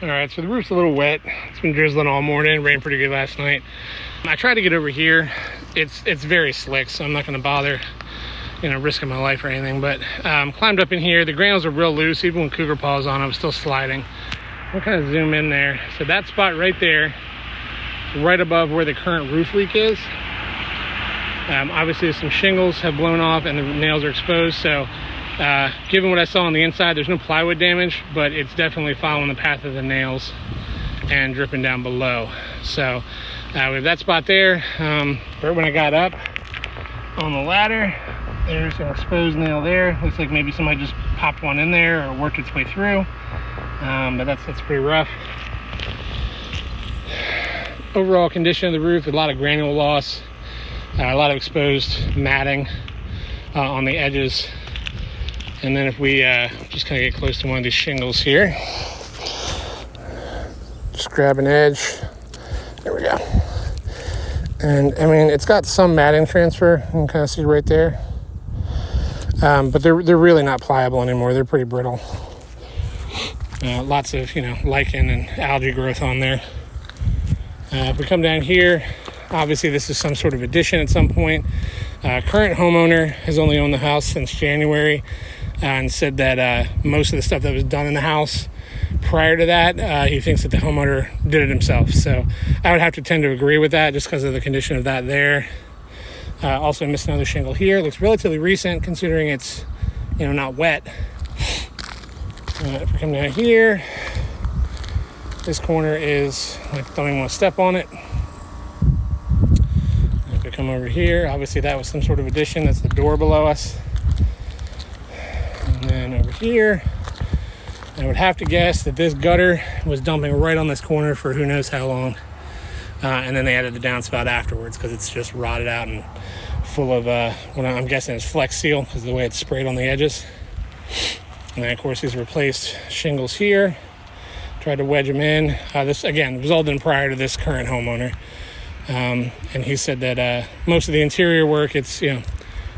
All right, so the roof's a little wet. It's been drizzling all morning. Rained pretty good last night. I tried to get over here. It's very slick, so I'm not going to bother, risking my life or anything. But climbed up in here. The granals are real loose. Even when cougar paws on, I was still sliding. We'll kind of zoom in there. So that spot right there, right above where the current roof leak is. Obviously, some shingles have blown off and the nails are exposed. So given what I saw on the inside, there's no plywood damage, but it's definitely following the path of the nails and dripping down below. So we have that spot there. Right when I got up on the ladder, there's an exposed nail there. Looks like maybe somebody just popped one in there or worked its way through. But that's pretty rough. Overall condition of the roof, a lot of granule loss, a lot of exposed matting on the edges. And then if we just kind of get close to one of these shingles here, just grab an edge. There we go. And I mean, it's got some matting transfer. You can kind of see right there. But they're really not pliable anymore. They're pretty brittle. Lots of lichen and algae growth on there. If we come down here, obviously this is some sort of addition at some point. Current homeowner has only owned the house since January. And said that most of the stuff that was done in the house prior to that, he thinks that the homeowner did it himself. So I would have to tend to agree with that just because of the condition of that there. Also missed another shingle here. It looks relatively recent considering it's, not wet. If we come down here, this corner is, I don't even want to step on it. If we come over here, obviously that was some sort of addition. That's the door below us. And then over here, I would have to guess that this gutter was dumping right on this corner for who knows how long. And then they added the downspout afterwards because it's just rotted out and full of what I'm guessing is Flex Seal because of the way it's sprayed on the edges. And then, of course, these replaced shingles here. Tried to wedge them in. This, again, was all done prior to this current homeowner. And he said that most of the interior work, it's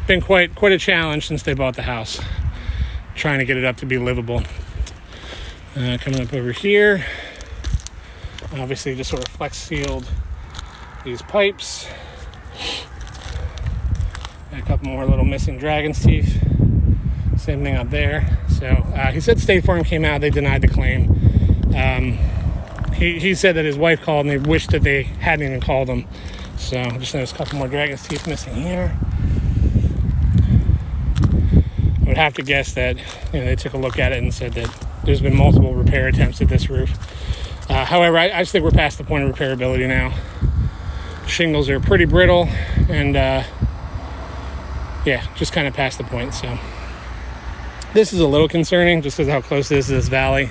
been quite a challenge since they bought the house. Trying to get it up to be livable. Coming up over here, obviously just sort of flex sealed these pipes. A couple more little missing dragon's teeth. Same thing up there. So he said State Farm came out, they denied the claim. He said that his wife called and they wished that they hadn't even called him. So just noticed a couple more dragon's teeth missing here. I would have to guess that they took a look at it and said that there's been multiple repair attempts at this roof. However, I just think we're past the point of repairability now. Shingles are pretty brittle and just kind of past the point. So this is a little concerning just because of how close this is to this valley.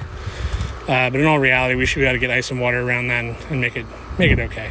But in all reality, we should be able to get ice and water around that and make it okay.